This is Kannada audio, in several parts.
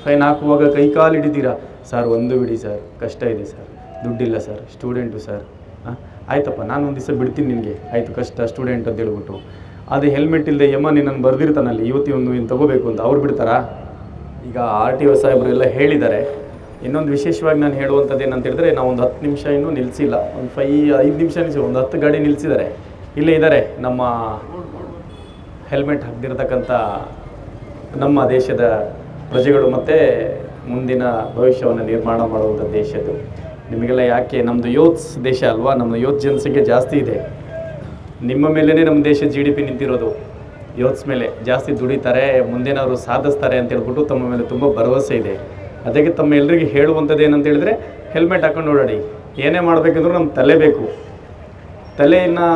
ಫೈನ್ ಹಾಕುವಾಗ ಕೈ ಕಾಲು ಹಿಡಿತೀರಾ, ಸರ್ ಒಂದು ಬಿಡಿ ಸರ್, ಕಷ್ಟ ಇದೆ ಸರ್, ದುಡ್ಡಿಲ್ಲ ಸರ್, ಸ್ಟೂಡೆಂಟು ಸರ್. ಆಯ್ತಪ್ಪ, ನಾನು ಒಂದು ದಿವಸ ಬಿಡ್ತೀನಿ ನಿನಗೆ, ಆಯಿತು ಕಷ್ಟ ಸ್ಟೂಡೆಂಟ್ ಅಂತ ಹೇಳ್ಬಿಟ್ಟು. ಅದು ಹೆಲ್ಮೆಟ್ ಇಲ್ಲದೆ ಯಮ ನಿನ್ನನ್ನು ಬರ್ದಿರ್ತಾನಲ್ಲಿ ಇವತ್ತು ನೀನು ತೊಗೋಬೇಕು ಅಂತ, ಅವ್ರು ಬಿಡ್ತಾರಾ? ಈಗ RTO ಸಾಹೇಬರು ಎಲ್ಲ ಹೇಳಿದ್ದಾರೆ. ಇನ್ನೊಂದು ವಿಶೇಷವಾಗಿ ನಾನು ಹೇಳುವಂಥದ್ದು ಏನಂತ ಹೇಳಿದ್ರೆ, ನಾವು ಒಂದು 10 ನಿಮಿಷ ಇನ್ನೂ ನಿಲ್ಲಿಸಿಲ್ಲ, ಒಂದು 5 ನಿಮಿಷ ನಿಲ್ಲಿಸಿ, ಒಂದು 10 ಗಾಡಿ ನಿಲ್ಲಿಸಿದ್ದಾರೆ. ಇಲ್ಲೇ ಇದ್ದಾರೆ ನಮ್ಮ ಹೆಲ್ಮೆಟ್ ಹಾಕ್ದಿರ್ತಕ್ಕಂಥ ನಮ್ಮ ದೇಶದ ಪ್ರಜೆಗಳು ಮತ್ತು ಮುಂದಿನ ಭವಿಷ್ಯವನ್ನು ನಿರ್ಮಾಣ ಮಾಡುವಂಥ ದೇಶದ್ದು. ನಿಮಗೆಲ್ಲ ಯಾಕೆ, ನಮ್ಮದು ಯೋತ್ಸ್ ದೇಶ ಅಲ್ವಾ, ನಮ್ಮ ಯೋತ್ ಜನಸಂಖ್ಯೆ ಜಾಸ್ತಿ ಇದೆ. ನಿಮ್ಮ ಮೇಲೇ ನಮ್ಮ ದೇಶ GDP ನಿಂತಿರೋದು. ಯೋತ್ಸ್ ಮೇಲೆ ಜಾಸ್ತಿ ದುಡಿತಾರೆ, ಮುಂದೇನವರು ಸಾಧಿಸ್ತಾರೆ ಅಂತ ಹೇಳ್ಬಿಟ್ಟು ತಮ್ಮ ಮೇಲೆ ತುಂಬ ಭರವಸೆ ಇದೆ. ಅದಕ್ಕೆ ತಮ್ಮ ಎಲ್ಲರಿಗೆ ಹೇಳುವಂಥದ್ದು ಏನಂತ ಹೇಳಿದ್ರೆ, ಹೆಲ್ಮೆಟ್ ಹಾಕೊಂಡು ಓಡಾಡಿ. ಏನೇ ಮಾಡಬೇಕಂದ್ರೂ ನಮ್ಮ ತಲೆ ಬೇಕು. ತಲೆಯನ್ನು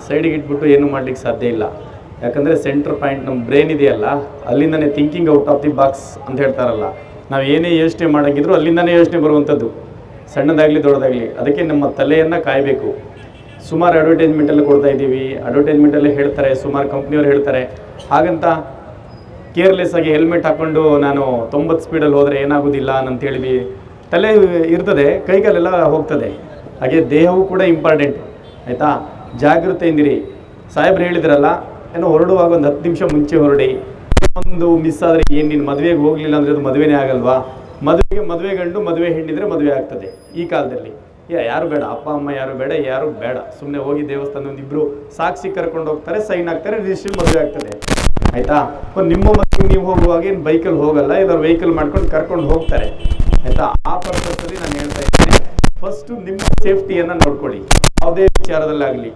ಸೈಡಿಗೆ ಇಟ್ಬಿಟ್ಟು ಏನೂ ಮಾಡಲಿಕ್ಕೆ ಸಾಧ್ಯ ಇಲ್ಲ. ಯಾಕಂದರೆ ಸೆಂಟ್ರ್ ಪಾಯಿಂಟ್ ನಮ್ಮ ಬ್ರೈನ್ ಇದೆಯಲ್ಲ, ಅಲ್ಲಿಂದನೇ thinking out of the box ಅಂತ ಹೇಳ್ತಾರಲ್ಲ. ನಾವು ಏನೇ ಯೋಚನೆ ಮಾಡೋಂಗಿದ್ರು ಅಲ್ಲಿಂದನೇ ಯೋಚನೆ ಬರುವಂಥದ್ದು, ಸಣ್ಣದಾಗಲಿ ದೊಡ್ಡದಾಗಲಿ. ಅದಕ್ಕೆ ನಮ್ಮ ತಲೆಯನ್ನು ಕಾಯಬೇಕು. ಸುಮಾರು ಅಡ್ವರ್ಟೈಸ್ಮೆಂಟೆಲ್ಲ ಕೊಡ್ತಾ ಇದ್ದೀವಿ, ಅಡ್ವರ್ಟೈಸ್ಮೆಂಟಲ್ಲೇ ಹೇಳ್ತಾರೆ, ಸುಮಾರು ಕಂಪ್ನಿಯವ್ರು ಹೇಳ್ತಾರೆ. ಹಾಗಂತ ಕೇರ್ಲೆಸ್ ಆಗಿ ಹೆಲ್ಮೆಟ್ ಹಾಕ್ಕೊಂಡು ನಾನು 90 ಸ್ಪೀಡಲ್ಲಿ ಹೋದರೆ ಏನಾಗೋದಿಲ್ಲ ಅಂತೇಳಿ ತಲೆ ಇರ್ತದೆ, ಕೈಕಾಲೆಲ್ಲ ಹೋಗ್ತದೆ. ಹಾಗೆ ದೇಹವೂ ಕೂಡ ಇಂಪಾರ್ಟೆಂಟ್, ಆಯಿತಾ? ಜಾಗೃತೆಯಿಂದಿರಿ. ಸಾಹೇಬ್ರು ಹೇಳಿದ್ರಲ್ಲ, ಏನೋ ಹೊರಡುವಾಗ ಒಂದು 10 ನಿಮಿಷ ಮುಂಚೆ ಹೊರಡಿ. ಒಂದು ಮಿಸ್ ಆದರೆ ಏನು, ನೀನು ಮದುವೆಗೆ ಹೋಗಲಿಲ್ಲ ಅಂದರೆ ಅದು ಮದುವೆನೇ ಆಗಲ್ವಾ? ಮದುವೆ ಗಂಡು ಮದುವೆ ಹೆಣ್ಣಿದ್ರೆ ಮದುವೆ ಆಗ್ತದೆ ಈ ಕಾಲದಲ್ಲಿ. ಯಾರು ಬೇಡ, ಅಪ್ಪ ಅಮ್ಮ ಯಾರು ಬೇಡ, ಸುಮ್ಮನೆ ಹೋಗಿ ದೇವಸ್ಥಾನ ಒಂದಿಬ್ಬರು ಸಾಕ್ಷಿ ಕರ್ಕೊಂಡು ಹೋಗ್ತಾರೆ, ಸೈನ್ ಆಗ್ತಾರೆ, ರಿಜಿಸ್ಟ್ರಿ ಮದುವೆ ಆಗ್ತದೆ, ಆಯಿತಾ? ನಿಮ್ಮ ಮದುವೆಗೆ ನೀವು ಹೋಗುವಾಗ ಏನು ಬೈಕಲ್ಲಿ ಹೋಗಲ್ಲ, ಇಲ್ಲವ್ರು ವೆಹಿಕಲ್ ಮಾಡ್ಕೊಂಡು ಕರ್ಕೊಂಡು ಹೋಗ್ತಾರೆ, ಆಯಿತಾ? ಆ ಪರ್ಪಸಲ್ಲಿ ನಾನು ಹೇಳ್ತಾ ಇದ್ದೇನೆ, ಫಸ್ಟು ನಿಮ್ಮ ಸೇಫ್ಟಿಯನ್ನು ನೋಡ್ಕೊಳ್ಳಿ, ಯಾವುದೇ ವಿಚಾರದಲ್ಲಾಗಲಿ.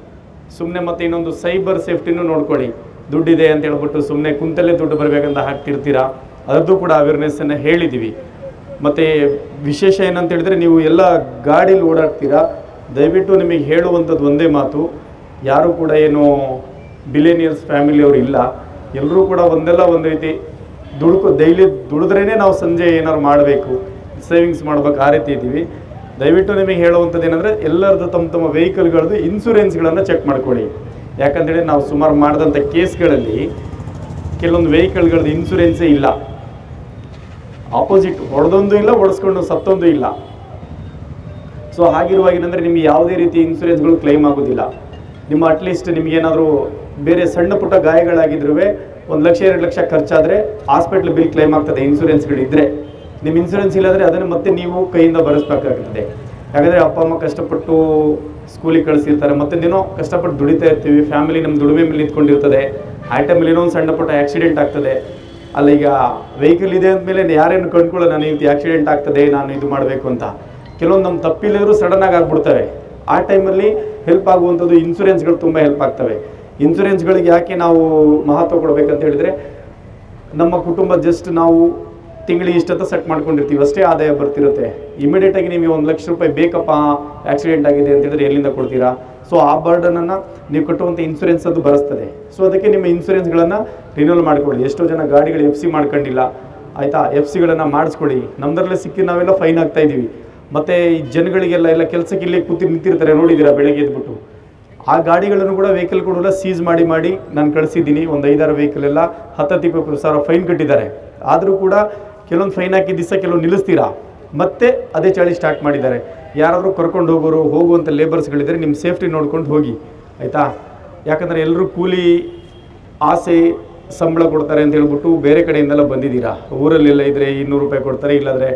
ಸುಮ್ಮನೆ ಮತ್ತೆ ಇನ್ನೊಂದು ಸೈಬರ್ ಸೇಫ್ಟಿನೂ ನೋಡ್ಕೊಳ್ಳಿ. ದುಡ್ಡಿದೆ ಅಂತ ಹೇಳ್ಬಿಟ್ಟು ಸುಮ್ಮನೆ ಕುಂತಲ್ಲೇ ದುಡ್ಡು ಬರಬೇಕಂತ ಹಾಕ್ತಿರ್ತೀರಾ, ಅದರದ್ದು ಕೂಡ ಅವೇರ್ನೆಸ್ಸನ್ನು ಹೇಳಿದ್ದೀವಿ. ಮತ್ತು ವಿಶೇಷ ಏನಂತ ಹೇಳಿದ್ರೆ, ನೀವು ಎಲ್ಲ ಗಾಡೀಲಿ ಓಡಾಡ್ತೀರಾ, ದಯವಿಟ್ಟು ನಿಮಗೆ ಹೇಳುವಂಥದ್ದು ಒಂದೇ ಮಾತು, ಯಾರೂ ಕೂಡ ಏನು ಬಿಲಿಯನಿಯರ್ಸ್ ಫ್ಯಾಮಿಲಿಯವರು ಇಲ್ಲ. ಎಲ್ಲರೂ ಕೂಡ ಒಂದು ರೀತಿ ಡೈಲಿ ದುಡಿದ್ರೇ ನಾವು ಸಂಜೆ ಏನಾದ್ರು ಮಾಡಬೇಕು, ಸೇವಿಂಗ್ಸ್ ಮಾಡ್ಬೇಕು, ಆ ರೀತಿ ಇದ್ದೀವಿ. ದಯವಿಟ್ಟು ನಿಮಗೆ ಹೇಳುವಂಥದ್ದು ಏನಂದರೆ, ಎಲ್ಲರದ್ದು ತಮ್ಮ ವೆಹಿಕಲ್ಗಳದ್ದು ಇನ್ಸೂರೆನ್ಸ್ಗಳನ್ನು ಚೆಕ್ ಮಾಡ್ಕೊಳ್ಳಿ. ಯಾಕಂತೇಳಿ ನಾವು ಸುಮಾರು ಮಾಡಿದಂಥ ಕೇಸ್ಗಳಲ್ಲಿ ಕೆಲವೊಂದು ವೆಹಿಕಲ್ಗಳದ್ದು ಇನ್ಸೂರೆನ್ಸೇ ಇಲ್ಲ. ಆಪೋಸಿಟ್ ಹೊಡೆದೊಂದು ಇಲ್ಲ, ಹೊಡೆಸ್ಕೊಂಡು ಸತ್ತೊಂದು ಇಲ್ಲ. ಸೊ ಹಾಗಿರುವಾಗ ಏನಂದರೆ, ನಿಮಗೆ ಯಾವುದೇ ರೀತಿ ಇನ್ಸೂರೆನ್ಸ್ಗಳು ಕ್ಲೈಮ್ ಆಗೋದಿಲ್ಲ. ನಿಮ್ಮ ಅಟ್ಲೀಸ್ಟ್ ನಿಮಗೇನಾದರೂ ಬೇರೆ ಸಣ್ಣ ಪುಟ್ಟ ಗಾಯಗಳಾಗಿದ್ರೂ 1 ಲಕ್ಷ 2 ಲಕ್ಷ ಖರ್ಚಾದರೆ ಹಾಸ್ಪಿಟ್ಲ್ ಬಿಲ್ ಕ್ಲೈಮ್ ಆಗ್ತದೆ, ಇನ್ಸೂರೆನ್ಸ್ಗಳಿದ್ದರೆ. ನಿಮ್ಮ ಇನ್ಸೂರೆನ್ಸ್ ಇಲ್ಲಾಂದರೆ ಅದನ್ನು ಮತ್ತೆ ನೀವು ಕೈಯಿಂದ ಭರಿಸ್ಬೇಕಾಗ್ತದೆ. ಯಾಕಂದರೆ ಅಪ್ಪ ಅಮ್ಮ ಕಷ್ಟಪಟ್ಟು ಸ್ಕೂಲಿಗೆ ಕಳಿಸಿರ್ತಾರೆ, ಮತ್ತೊಂದೇನೋ ಕಷ್ಟಪಟ್ಟು ದುಡಿತಾ ಇರ್ತೀವಿ, ಫ್ಯಾಮಿಲಿ ನಮ್ಮ ದುಡಿಮೆ ಮೇಲೆ ನಿಂತ್ಕೊಂಡಿರ್ತದೆ. ಆ ಟೈಮಲ್ಲಿ ಏನೋ ಒಂದು ಸಣ್ಣ ಪುಟ್ಟ ಆ್ಯಕ್ಸಿಡೆಂಟ್ ಆಗ್ತದೆ. ಅಲ್ಲ, ಈಗ ವೆಹಿಕಲ್ ಇದೆ ಅಂದಮೇಲೆ ಯಾರೇನು ಕಂಡುಕೊಳ್ಳೋಣ, ನಾನು ಇದು ಆ್ಯಕ್ಸಿಡೆಂಟ್ ಆಗ್ತದೆ, ನಾನು ಇದು ಮಾಡಬೇಕು ಅಂತ. ಕೆಲವೊಂದು ನಮ್ಮ ತಪ್ಪಿಲ್ಲರೂ ಸಡನ್ನಾಗಿ ಆಗ್ಬಿಡ್ತವೆ. ಆ ಟೈಮಲ್ಲಿ ಹೆಲ್ಪ್ ಆಗುವಂಥದ್ದು ಇನ್ಸೂರೆನ್ಸ್ಗಳು ತುಂಬ ಹೆಲ್ಪ್ ಆಗ್ತವೆ. ಇನ್ಸೂರೆನ್ಸ್ಗಳಿಗೆ ಯಾಕೆ ನಾವು ಮಹತ್ವ ಕೊಡಬೇಕಂತ ಹೇಳಿದರೆ, ನಮ್ಮ ಕುಟುಂಬ ಜಸ್ಟ್ ನಾವು ತಿಂಗಳಿಗೆ ಇಷ್ಟಂತ ಸೆಟ್ ಮಾಡ್ಕೊಂಡಿರ್ತೀವಿ, ಅಷ್ಟೇ ಆದಾಯ ಬರ್ತಿರುತ್ತೆ. ಇಮಿಡಿಯೇಟಾಗಿ ನಿಮಗೆ 1 ಲಕ್ಷ ರೂಪಾಯಿ ಬೇಕಪ್ಪ, ಆಕ್ಸಿಡೆಂಟ್ ಆಗಿದೆ ಅಂತ ಹೇಳಿದ್ರೆ ಎಲ್ಲಿಂದ ಕೊಡ್ತೀರಾ? ಸೊ ಆ ಬರ್ಡನನ್ನು ನೀವು ಕಟ್ಟುವಂಥ ಇನ್ಸೂರೆನ್ಸ್ ಅದು ಬರೆಸ್ತದೆ. ಸೊ ಅದಕ್ಕೆ ನಿಮ್ಮ ಇನ್ಸೂರೆನ್ಸ್ಗಳನ್ನು ರಿನ್ಯೂವಲ್ ಮಾಡ್ಕೊಳ್ಳಿ. ಎಷ್ಟೋ ಜನ ಗಾಡಿಗಳು FC ಮಾಡ್ಕೊಂಡಿಲ್ಲ, ಆಯಿತಾ? FC ಮಾಡಿಸ್ಕೊಳ್ಳಿ. ನಮ್ಮದ್ರಲ್ಲೇ ಸಿಕ್ಕಿ ನಾವೆಲ್ಲ ಫೈನ್ ಆಗ್ತಾ ಇದ್ದೀವಿ. ಮತ್ತು ಈ ಜನಗಳಿಗೆಲ್ಲ ಕೆಲಸಕ್ಕೆ ಇಲ್ಲೇ ನಿಂತಿರ್ತಾರೆ, ನೋಡಿದ್ದೀರಾ ಬೆಳಗ್ಗೆ ಎದ್ಬಿಟ್ಟು. ಆ ಗಾಡಿಗಳನ್ನು ಕೂಡ ವೆಹಿಕಲ್ ಕೂಡ ಸೀಸ್ ಮಾಡಿ ನಾನು ಕಳಿಸಿದ್ದೀನಿ. ಒಂದು 5-6 ವೆಹಿಕಲ್ ಎಲ್ಲ 10-20 ಸಾವಿರ ಫೈನ್ ಕಟ್ಟಿದ್ದಾರೆ. ಆದರೂ ಕೂಡ ಕೆಲವೊಂದು ಫೈನ್ ಹಾಕಿದ ದಿವಸ ಕೆಲವು ನಿಲ್ಲಿಸ್ತೀರಾ, ಮತ್ತೆ ಅದೇ ಚಾಳಿ ಸ್ಟಾರ್ಟ್ ಮಾಡಿದ್ದಾರೆ. ಯಾರಾದರೂ ಕರ್ಕೊಂಡು ಹೋಗುವಂಥ ಲೇಬರ್ಸ್ಗಳಿದ್ದಾರೆ, ನಿಮ್ಮ ಸೇಫ್ಟಿ ನೋಡ್ಕೊಂಡು ಹೋಗಿ, ಆಯಿತಾ? ಯಾಕಂದರೆ ಎಲ್ಲರೂ ಕೂಲಿ ಆಸೆ ಸಂಬಳ ಕೊಡ್ತಾರೆ ಅಂತ ಹೇಳ್ಬಿಟ್ಟು ಬೇರೆ ಕಡೆಯಿಂದೆಲ್ಲ ಬಂದಿದ್ದೀರಾ. ಊರಲ್ಲೆಲ್ಲ ಇದ್ದರೆ 200 ರೂಪಾಯಿ ಕೊಡ್ತಾರೆ, ಇಲ್ಲಾಂದರೆ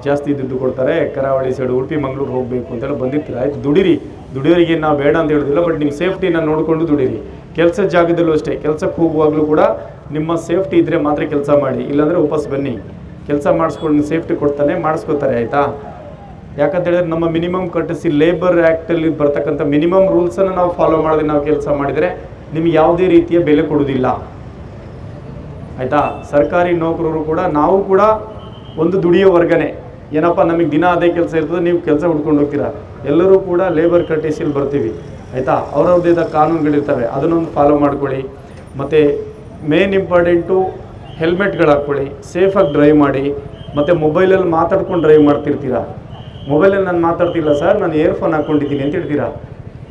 ಜಾಸ್ತಿ ದುಡ್ಡು ಕೊಡ್ತಾರೆ. ಕರಾವಳಿ ಸೈಡು ಉಡುಪಿ ಮಂಗಳೂರು ಹೋಗಬೇಕು ಅಂತೆಲ್ಲ ಬಂದಿರ್ತೀರ. ಆಯಿತು, ದುಡಿಯೋರಿಗೆ ನಾವು ಬೇಡ ಅಂತ ಹೇಳೋದಿಲ್ಲ, ಬಟ್ ನಿಮ್ಮ ಸೇಫ್ಟಿನ ನೋಡಿಕೊಂಡು ದುಡೀರಿ. ಕೆಲಸದ ಜಾಗದಲ್ಲೂ ಅಷ್ಟೇ, ಕೆಲಸಕ್ಕೆ ಹೋಗುವಾಗಲೂ ಕೂಡ ನಿಮ್ಮ ಸೇಫ್ಟಿ ಇದ್ದರೆ ಮಾತ್ರ ಕೆಲಸ ಮಾಡಿ, ಇಲ್ಲಾಂದರೆ ವಾಪಸ್ ಬನ್ನಿ. ಕೆಲಸ ಮಾಡಿಸ್ಕೊಂಡು ಸೇಫ್ಟಿ ಕೊಡ್ತಾನೆ ಮಾಡಿಸ್ಕೋತಾರೆ, ಆಯಿತಾ? ಯಾಕಂತ ಹೇಳಿದ್ರೆ ನಮ್ಮ ಮಿನಿಮಮ್ ಕರ್ಟಸಿ ಲೇಬರ್ ಆ್ಯಕ್ಟಲ್ಲಿ ಬರ್ತಕ್ಕಂಥ ಮಿನಿಮಮ್ ರೂಲ್ಸನ್ನು ನಾವು ಫಾಲೋ ಮಾಡಿದ್ರೆ, ನಾವು ಕೆಲಸ ಮಾಡಿದರೆ ನಿಮಗೆ ಯಾವುದೇ ರೀತಿಯ ಬೆಲೆ ಕೊಡೋದಿಲ್ಲ, ಆಯಿತಾ? ಸರ್ಕಾರಿ ನೌಕರರು ಕೂಡ ನಾವು ಕೂಡ ಒಂದು ದುಡಿಯೋ ವರ್ಗನೇ. ಏನಪ್ಪ, ನಮಗೆ ದಿನ ಅದೇ ಕೆಲಸ ಇರ್ತದೆ, ನೀವು ಕೆಲಸ ಹುಡ್ಕೊಂಡು ಹೋಗ್ತೀರಾ. ಎಲ್ಲರೂ ಕೂಡ ಲೇಬರ್ ಕರ್ಟಸಿಯಲ್ಲಿ ಬರ್ತೀವಿ, ಆಯಿತಾ? ಅವರವ್ರದ್ದೇ ಕಾನೂನುಗಳಿರ್ತವೆ, ಅದನ್ನೊಂದು ಫಾಲೋ ಮಾಡ್ಕೊಳ್ಳಿ. ಮತ್ತು ಮೇನ್ ಇಂಪಾರ್ಟೆಂಟು ಹೆಲ್ಮೆಟ್ಗಳು ಹಾಕ್ಕೊಳ್ಳಿ, ಸೇಫಾಗಿ ಡ್ರೈವ್ ಮಾಡಿ. ಮತ್ತು ಮೊಬೈಲಲ್ಲಿ ಮಾತಾಡ್ಕೊಂಡು ಡ್ರೈವ್ ಮಾಡ್ತಿರ್ತೀರಾ. ಮೊಬೈಲಲ್ಲಿ ನಾನು ಮಾತಾಡ್ತಿಲ್ಲ ಸರ್, ನಾನು ಇಯರ್ಫೋನ್ ಹಾಕ್ಕೊಂಡಿದ್ದೀನಿ ಅಂತ ಹೇಳ್ತೀರಾ.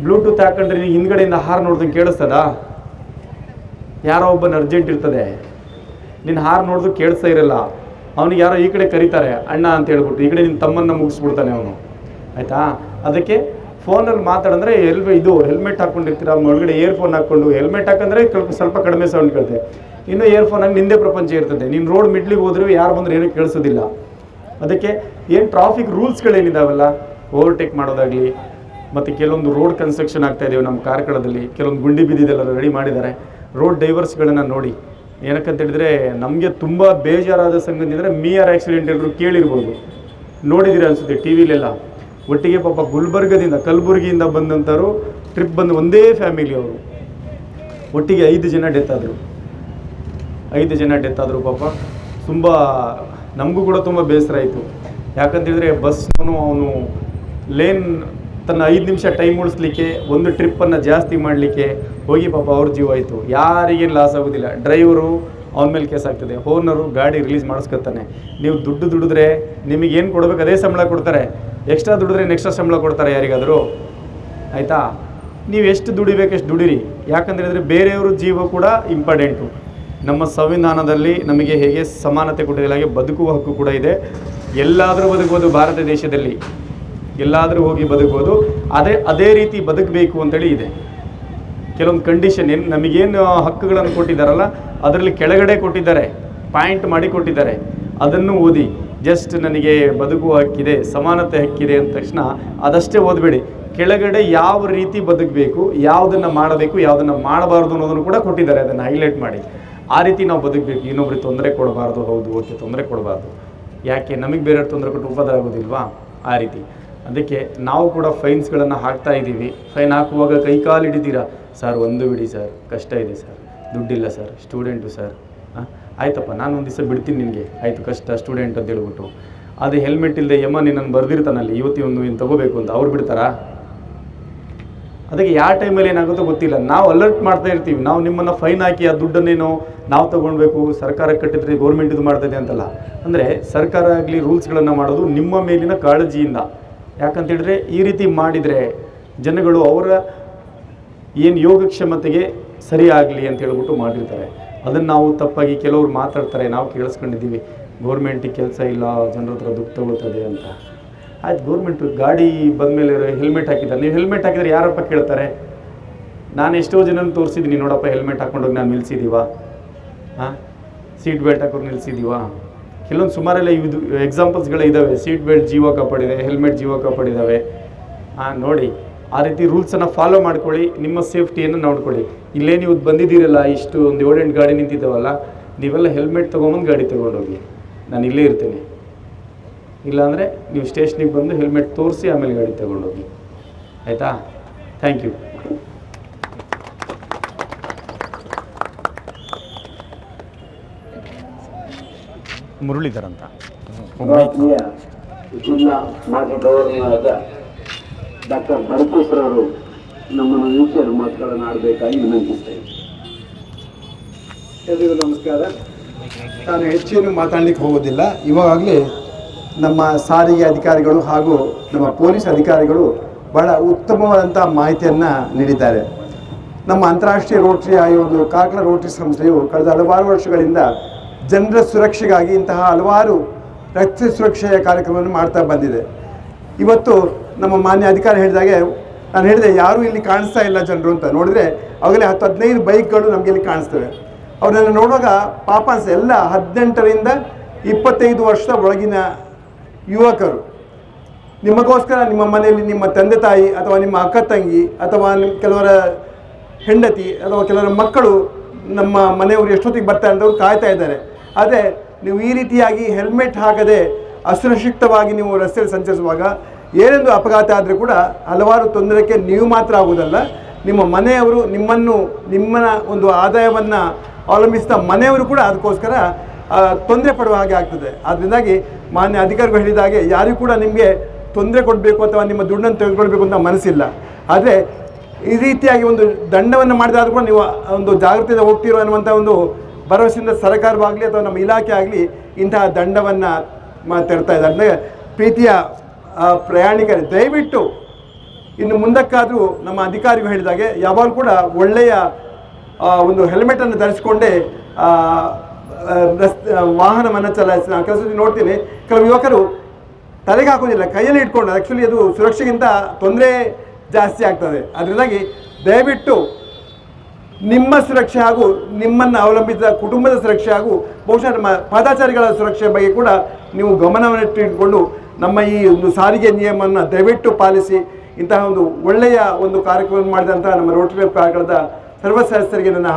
ಬ್ಲೂಟೂತ್ ಹಾಕೊಂಡ್ರೆ ನೀವು ಹಿಂದ್ಗಡೆಯಿಂದ ಹಾರ್ ನೋಡ್ದಂಗೆ ಕೇಳಿಸ್ತದಾ? ಯಾರೋ ಒಬ್ಬನ ಅರ್ಜೆಂಟ್ ಇರ್ತದೆ, ನಿನ್ನ ಹಾರ್ ನೋಡಿದ್ರು ಕೇಳಿಸ್ತಾ ಇರಲ್ಲ. ಅವನಿಗೆ ಯಾರೋ ಈ ಕಡೆ ಕರೀತಾರೆ ಅಣ್ಣ ಅಂತ ಹೇಳ್ಬಿಟ್ಟು, ಈ ಕಡೆ ನಿನ್ನ ತಮ್ಮನ್ನು ಮುಗಿಸ್ಬಿಡ್ತಾನೆ ಅವನು, ಆಯಿತಾ. ಅದಕ್ಕೆ ಫೋನಲ್ಲಿ ಮಾತಾಡಿದ್ರೆ ಇದು ಹೆಲ್ಮೆಟ್ ಹಾಕ್ಕೊಂಡಿರ್ತೀರ, ಒಳಗಡೆ ಇಯರ್ಫೋನ್ ಹಾಕ್ಕೊಂಡು, ಹೆಲ್ಮೆಟ್ ಹಾಕಂದ್ರೆ ಸ್ವಲ್ಪ ಕಡಿಮೆ ಸೌಂಡ್ ಕೇಳುತ್ತೆ, ಇನ್ನು ಇಯರ್ಫೋನಾಗಿ ನಿಂದೇ ಪ್ರಪಂಚ ಇರ್ತದೆ. ನೀನು ರೋಡ್ ಮಿಡ್ಲಿಗೆ ಹೋದ್ರೂ ಯಾರು ಬಂದರೂ ಏನೂ ಕೇಳಿಸೋದಿಲ್ಲ. ಅದಕ್ಕೆ ಏನು ಟ್ರಾಫಿಕ್ ರೂಲ್ಸ್ಗಳೇನಿದಾವಲ್ಲ, ಓವರ್ಟೇಕ್ ಮಾಡೋದಾಗಲಿ, ಮತ್ತು ಕೆಲವೊಂದು ರೋಡ್ ಕನ್ಸ್ಟ್ರಕ್ಷನ್ ಆಗ್ತಾಯಿದ್ದೇವೆ ನಮ್ಮ ಕಾರ್ಕಳದಲ್ಲಿ, ಕೆಲವೊಂದು ಗುಂಡಿ ಬಿದ್ದಿದ್ದೆಲ್ಲ ರೆಡಿ ಮಾಡಿದ್ದಾರೆ. ರೋಡ್ ಡೈವರ್ಸ್ಗಳನ್ನು ನೋಡಿ, ಏನಕ್ಕಂತ ಹೇಳಿದ್ರೆ ನಮಗೆ ತುಂಬ ಬೇಜಾರಾದ ಸಂಗತಿ ಅಂದರೆ ಮೀಯರ್ ಆಕ್ಸಿಡೆಂಟ್ ಎಲ್ಲರೂ ಕೇಳಿರ್ಬೋದು, ನೋಡಿದಿರಿ ಅನಿಸುತ್ತೆ ಟಿ ವಿಲೆಲ್ಲ. ಒಟ್ಟಿಗೆ ಪಾಪ ಗುಲ್ಬರ್ಗದಿಂದ ಕಲಬುರಗಿಯಿಂದ ಬಂದಂಥವ್ರು ಟ್ರಿಪ್ ಬಂದು ಒಂದೇ ಫ್ಯಾಮಿಲಿಯವರು ಒಟ್ಟಿಗೆ 5 ಜನ ಡೆತ್ ಆದರು. ಪಾಪ ತುಂಬ ನಮಗೂ ಕೂಡ ತುಂಬ ಬೇಸರ ಆಯಿತು. ಯಾಕಂತೇಳಿದ್ರೆ ಬಸ್ನೂ ಅವನು ಲೇನ್ ತನ್ನ 5 ನಿಮಿಷ ಟೈಮ್ ಉಳಿಸ್ಲಿಕ್ಕೆ, ಒಂದು ಟ್ರಿಪ್ಪನ್ನು ಜಾಸ್ತಿ ಮಾಡಲಿಕ್ಕೆ ಹೋಗಿ ಪಾಪ ಅವ್ರ ಜೀವ ಆಯಿತು. ಯಾರಿಗೇನು ಲಾಸ್ ಆಗೋದಿಲ್ಲ, ಡ್ರೈವರು ಅವನ ಮೇಲೆ ಕೇಸ್ ಆಗ್ತದೆ, ಓನರು ಗಾಡಿ ರಿಲೀಸ್ ಮಾಡಿಸ್ಕೊತಾನೆ. ನೀವು ದುಡ್ಡು ದುಡಿದ್ರೆ ನಿಮಗೇನು ಕೊಡಬೇಕು ಅದೇ ಸಂಬಳ ಕೊಡ್ತಾರೆ, ಎಕ್ಸ್ಟ್ರಾ ದುಡಿದ್ರೆ ಎಕ್ಸ್ಟ್ರಾ ಸಂಬಳ ಕೊಡ್ತಾರೆ ಯಾರಿಗಾದರೂ, ಆಯಿತಾ. ನೀವು ಎಷ್ಟು ದುಡಿಬೇಕು ಎಷ್ಟು ದುಡಿರಿ. ಯಾಕಂತೇಳಿದ್ರೆ ಬೇರೆಯವ್ರ ಜೀವ ಕೂಡ ಇಂಪಾರ್ಟೆಂಟು. ನಮ್ಮ ಸಂವಿಧಾನದಲ್ಲಿ ನಮಗೆ ಹೇಗೆ ಸಮಾನತೆ ಕೊಟ್ಟಿಲ್ಲ, ಹಾಗೆ ಬದುಕುವ ಹಕ್ಕು ಕೂಡ ಇದೆ. ಎಲ್ಲಾದರೂ ಬದುಕ್ಬೋದು ಭಾರತ ದೇಶದಲ್ಲಿ, ಎಲ್ಲಾದರೂ ಹೋಗಿ ಬದುಕ್ಬೋದು. ಅದೇ ರೀತಿ ಬದುಕಬೇಕು ಅಂತೇಳಿ ಇದೆ. ಕೆಲವೊಂದು ಕಂಡೀಷನ್ ನಮಗೇನು ಹಕ್ಕುಗಳನ್ನು ಕೊಟ್ಟಿದ್ದಾರಲ್ಲ ಅದರಲ್ಲಿ ಕೆಳಗಡೆ ಕೊಟ್ಟಿದ್ದಾರೆ, ಪಾಯಿಂಟ್ ಮಾಡಿ ಕೊಟ್ಟಿದ್ದಾರೆ. ಅದನ್ನು ಓದಿ. ಜಸ್ಟ್ ನನಗೆ ಬದುಕುವ ಹಕ್ಕಿದೆ, ಸಮಾನತೆ ಹಕ್ಕಿದೆ ಅಂದ ತಕ್ಷಣ ಅದಷ್ಟೇ ಓದಬೇಡಿ. ಕೆಳಗಡೆ ಯಾವ ರೀತಿ ಬದುಕಬೇಕು, ಯಾವುದನ್ನು ಮಾಡಬೇಕು, ಯಾವುದನ್ನು ಮಾಡಬಾರ್ದು ಅನ್ನೋದನ್ನು ಕೂಡ ಕೊಟ್ಟಿದ್ದಾರೆ. ಅದನ್ನು ಹೈಲೈಟ್ ಮಾಡಿ ಆ ರೀತಿ ನಾವು ಬದುಕಬೇಕು. ಇನ್ನೊಬ್ರಿಗೆ ತೊಂದರೆ ಕೊಡಬಾರ್ದು. ಹೌದು, ಓಕೆ, ತೊಂದರೆ ಕೊಡಬಾರ್ದು. ಯಾಕೆ ನಮಗೆ ಬೇರೆಯವ್ರು ತೊಂದರೆ ಕೊಟ್ಟು ಉಪದ್ರ ಆಗೋದಿಲ್ವಾ? ಆ ರೀತಿ. ಅದಕ್ಕೆ ನಾವು ಕೂಡ ಫೈನ್ಸ್ಗಳನ್ನು ಹಾಕ್ತಾ ಇದ್ದೀವಿ. ಫೈನ್ ಹಾಕುವಾಗ ಕೈ ಕಾಲು ಹಿಡಿತೀರಾ, ಸರ್ ಒಂದು ಬಿಡಿ ಸರ್, ಕಷ್ಟ ಇದೆ ಸರ್, ದುಡ್ಡಿಲ್ಲ ಸರ್, ಸ್ಟೂಡೆಂಟು ಸರ್, ಆಯ್ತಪ್ಪ ನಾನು ಒಂದು ದಿವಸ ಬಿಡ್ತೀನಿ ನಿನಗೆ, ಆಯಿತು ಕಷ್ಟ ಸ್ಟೂಡೆಂಟ್ ಅಂತ ಹೇಳ್ಬಿಟ್ಟು. ಅದು ಹೆಲ್ಮೆಟ್ ಇಲ್ಲದೆ ನಿನ್ನನ್ನು ಬರ್ದಿರ್ತಾನಲ್ಲಿ ಇವತ್ತು ಏನು ತೊಗೋಬೇಕು ಅಂತ, ಅವ್ರು ಬಿಡ್ತಾರಾ? ಅದಕ್ಕೆ ಯಾವ ಟೈಮಲ್ಲಿ ಏನಾಗುತ್ತೋ ಗೊತ್ತಿಲ್ಲ. ನಾವು ಅಲರ್ಟ್ ಮಾಡ್ತಾ ಇರ್ತೀವಿ. ನಾವು ನಿಮ್ಮನ್ನು ಫೈನ್ ಹಾಕಿ ಆ ದುಡ್ಡನ್ನೇನೋ ನಾವು ತೊಗೊಳ್ಬೇಕು, ಸರ್ಕಾರ ಕಟ್ಟಿದ್ರೆ ಗೌರ್ಮೆಂಟ್ ಇದು ಮಾಡ್ತದೆ ಅಂತಲ್ಲ. ಅಂದರೆ ಸರ್ಕಾರ ಆಗಲಿ ರೂಲ್ಸ್ಗಳನ್ನು ಮಾಡೋದು ನಿಮ್ಮ ಮೇಲಿನ ಕಾಳಜಿಯಿಂದ. ಯಾಕಂತೇಳಿದ್ರೆ ಈ ರೀತಿ ಮಾಡಿದರೆ ಜನಗಳು ಅವರ ಏನು ಯೋಗಕ್ಷಮತೆಗೆ ಸರಿಯಾಗಲಿ ಅಂತ ಹೇಳ್ಬಿಟ್ಟು ಮಾಡಿರ್ತಾರೆ. ಅದನ್ನು ನಾವು ತಪ್ಪಾಗಿ ಕೆಲವರು ಮಾತಾಡ್ತಾರೆ, ನಾವು ಕೇಳಿಸ್ಕೊಂಡಿದ್ದೀವಿ, ಗೌರ್ಮೆಂಟಿಗೆ ಕೆಲಸ ಇಲ್ಲ, ಜನರ ಹತ್ರ ದುಡ್ಡು ತಗೊಳ್ತದೆ ಅಂತ. ಆಯ್ತು, ಗೌರ್ಮೆಂಟು ಗಾಡಿ ಬಂದಮೇಲೆ ಹೆಲ್ಮೆಟ್ ಹಾಕಿದ್ದಾರೆ. ನೀವು ಹೆಲ್ಮೆಟ್ ಹಾಕಿದರೆ ಯಾರಪ್ಪ ಕೇಳ್ತಾರೆ? ನಾನು ಎಷ್ಟೋ ಜನನ ತೋರಿಸಿದ್ದೀನಿ, ನೋಡಪ್ಪ ಹೆಲ್ಮೆಟ್ ಹಾಕ್ಕೊಂಡೋಗಿ ನಾನು ನಿಲ್ಲಿಸಿದ್ದೀವ, ಸೀಟ್ ಬೆಲ್ಟ್ ಹಾಕೋರು ನಿಲ್ಲಿಸಿದ್ದೀವ. ಕೆಲವೊಂದು ಸುಮಾರೆಲ್ಲ ಇದು ಎಕ್ಸಾಂಪಲ್ಸ್ಗಳೇ ಇದ್ದಾವೆ. ಸೀಟ್ ಬೆಲ್ಟ್ ಜೀವ ಕಾಪಾಡಿದೆ, ಹೆಲ್ಮೆಟ್ ಜೀವ ಕಾಪಾಡಿದ್ದಾವೆ. ನೋಡಿ, ಆ ರೀತಿ ರೂಲ್ಸನ್ನು ಫಾಲೋ ಮಾಡ್ಕೊಳ್ಳಿ, ನಿಮ್ಮ ಸೇಫ್ಟಿಯನ್ನು ನೋಡ್ಕೊಳ್ಳಿ. ಇಲ್ಲೇ ನೀವು ಬಂದಿದ್ದೀರಲ್ಲ, ಇಷ್ಟು ಒಂದು 7-8 ಗಾಡಿ ನಿಂತಿದ್ದಾವಲ್ಲ, ನೀವೆಲ್ಲ ಹೆಲ್ಮೆಟ್ ತೊಗೊಂಬಂದು ಗಾಡಿ ತೊಗೊಂಡೋಗಿ, ನಾನು ಇಲ್ಲೇ ಇರ್ತೇನೆ. ಇಲ್ಲಾಂದರೆ ನೀವು ಸ್ಟೇಷನಿಗೆ ಬಂದು ಹೆಲ್ಮೆಟ್ ತೋರಿಸಿ ಆಮೇಲೆ ಗಾಡಿ ತೊಗೊಂಡೋಗಿ, ಆಯಿತಾ? Thank you. ಮುರಳೀಧರ್ ಅಂತ ಜಿಲ್ಲಾ ಮಾಜಿ ಗವರ್ನರ್ ಡಾಕ್ಟರ್ ಭರತೇಶ್ವರರು ನಮ್ಮನ್ನು ವೀಕ್ಷಕರು ಮಾತುಗಳನ್ನು ಆಡಬೇಕಾಗಿ ವಿನಂತಿಸ್ತೇವೆ. ಎಲ್ರಿಗೂ ನಮಸ್ಕಾರ. ನಾನು ಹೆಚ್ಚೇನು ಮಾತಾಡಲಿಕ್ಕೆ ಹೋಗೋದಿಲ್ಲ. ಇವಾಗಲೇ ನಮ್ಮ ಸಾರಿಗೆ ಅಧಿಕಾರಿಗಳು ಹಾಗೂ ನಮ್ಮ ಪೊಲೀಸ್ ಅಧಿಕಾರಿಗಳು ಬಹಳ ಉತ್ತಮವಾದಂಥ ಮಾಹಿತಿಯನ್ನು ನೀಡಿದ್ದಾರೆ. ನಮ್ಮ ಅಂತಾರಾಷ್ಟ್ರೀಯ ರೋಟರಿ ಆಯೋಗ, ಕಾರ್ಕಳ ರೋಟರಿ ಸಂಸ್ಥೆಯು ಕಳೆದ ಹಲವಾರು ವರ್ಷಗಳಿಂದ ಜನರ ಸುರಕ್ಷೆಗಾಗಿ ಇಂತಹ ಹಲವಾರು ರಸ್ತೆ ಸುರಕ್ಷೆಯ ಕಾರ್ಯಕ್ರಮವನ್ನು ಮಾಡ್ತಾ ಬಂದಿದೆ. ಇವತ್ತು ನಮ್ಮ ಮಾನ್ಯ ಅಧಿಕಾರಿ ಹೇಳಿದಾಗೆ ನಾನು ಹೇಳಿದೆ, ಯಾರೂ ಇಲ್ಲಿ ಕಾಣಿಸ್ತಾ ಇಲ್ಲ ಜನರು ಅಂತ. ನೋಡಿದರೆ ಅವಾಗಲೇ 10-15 ಬೈಕ್ಗಳು ನಮಗೆ ಇಲ್ಲಿ ಕಾಣಿಸ್ತವೆ. ಅವ್ರನ್ನ ನೋಡುವಾಗ ಪಾಪ ಅನಿಸ್ತದೆ. ಎಲ್ಲ 18ರಿಂದ 25 ವರ್ಷದ ಒಳಗಿನ ಯುವಕರು. ನಿಮಗೋಸ್ಕರ ನಿಮ್ಮ ಮನೆಯಲ್ಲಿ ನಿಮ್ಮ ತಂದೆ ತಾಯಿ ಅಥವಾ ನಿಮ್ಮ ಅಕ್ಕ ತಂಗಿ ಅಥವಾ ಕೆಲವರ ಹೆಂಡತಿ ಅಥವಾ ಕೆಲವರ ಮಕ್ಕಳು ನಮ್ಮ ಮನೆಯವರು ಎಷ್ಟೊತ್ತಿಗೆ ಬರ್ತಾರೆ ಅಂತವ್ರು ಕಾಯ್ತಾ ಇದ್ದಾರೆ. ಆದರೆ ನೀವು ಈ ರೀತಿಯಾಗಿ ಹೆಲ್ಮೆಟ್ ಹಾಕದೆ ಅಸುರಕ್ಷಿತವಾಗಿ ನೀವು ರಸ್ತೆಯಲ್ಲಿ ಸಂಚರಿಸುವಾಗ ಏನೆಂದು ಅಪಘಾತ ಆದರೆ ಕೂಡ ಹಲವಾರು ತೊಂದರೆಗೆ ನೀವು ಮಾತ್ರ ಆಗುವುದಲ್ಲ, ನಿಮ್ಮ ಮನೆಯವರು ನಿಮ್ಮನ್ನ ಒಂದು ಆದಾಯವನ್ನು ಅವಲಂಬಿಸಿದ ಮನೆಯವರು ಕೂಡ ಅದಕ್ಕೋಸ್ಕರ ತೊಂದರೆ ಪಡುವ ಹಾಗೆ ಆಗ್ತದೆ. ಅದರಿಂದಾಗಿ ಮಾನ್ಯ ಅಧಿಕಾರಿಗಳು ಹೇಳಿದ ಹಾಗೆ ಯಾರಿಗೂ ಕೂಡ ನಿಮಗೆ ತೊಂದರೆ ಕೊಡಬೇಕು ಅಥವಾ ನಿಮ್ಮ ದುಡ್ಡನ್ನು ತೆಗೆದುಕೊಳ್ಬೇಕು ಅಂತ ಮನಸ್ಸಿಲ್ಲ. ಆದರೆ ಈ ರೀತಿಯಾಗಿ ಒಂದು ದಂಡವನ್ನು ಮಾಡಿದಾದ್ರೂ ಕೂಡ ನೀವು ಒಂದು ಜಾಗೃತಿಯಿಂದ ಹೋಗ್ತಿರೋ ಅನ್ನುವಂಥ ಒಂದು ಭರವಸೆಯಿಂದ ಸರ್ಕಾರವಾಗಲಿ ಅಥವಾ ನಮ್ಮ ಇಲಾಖೆ ಆಗಲಿ ಇಂತಹ ದಂಡವನ್ನು ತೆರ್ತಾ ಇದ್ದಾರೆ. ಅಂದರೆ ಪ್ರೀತಿಯ ಪ್ರಯಾಣಿಕರು ದಯವಿಟ್ಟು ಇನ್ನು ಮುಂದಕ್ಕಾದರೂ ನಮ್ಮ ಅಧಿಕಾರಿಗಳು ಹೇಳಿದಾಗೆ ಯಾವಾಗಲೂ ಕೂಡ ಒಳ್ಳೆಯ ಒಂದು ಹೆಲ್ಮೆಟನ್ನು ಧರಿಸಿಕೊಂಡೇ ವಾಹನವನ್ನು ಚಲಾಯಿಸಿ ನಾನು ಕೆಲಸ ನೋಡ್ತೀನಿ, ಕೆಲವು ಯುವಕರು ತಲೆಗೆ ಹಾಕೋದಿಲ್ಲ, ಕೈಯಲ್ಲಿ ಇಟ್ಕೊಂಡು. ಆ್ಯಕ್ಚುಲಿ ಅದು ಸುರಕ್ಷೆಗಿಂತ ತೊಂದರೆ ಜಾಸ್ತಿ ಆಗ್ತದೆ. ಅದರಿಂದಾಗಿ ದಯವಿಟ್ಟು ನಿಮ್ಮ ಸುರಕ್ಷೆ ಹಾಗೂ ನಿಮ್ಮನ್ನು ಅವಲಂಬಿಸಿದ ಕುಟುಂಬದ ಸುರಕ್ಷೆ ಹಾಗೂ ಬಹುಶಃ ನಮ್ಮ ಪಾದಾಚಾರಿಗಳ ಸುರಕ್ಷೆ ಬಗ್ಗೆ ಕೂಡ ನೀವು ಗಮನವನ್ನಿಟ್ಟುಕೊಂಡು ನಮ್ಮ ಈ ಒಂದು ಸಾರಿಗೆ ನಿಯಮವನ್ನು ದಯವಿಟ್ಟು ಪಾಲಿಸಿ. ಇಂತಹ ಒಂದು ಒಳ್ಳೆಯ ಒಂದು ಕಾರ್ಯಕ್ರಮ ಮಾಡಿದಂತಹ ನಮ್ಮ ರೋಟರಿ ಕ್ಲಬ್ ಸರ್ವ ಸದಸ್ಯರಿಗೆ ನನ್ನ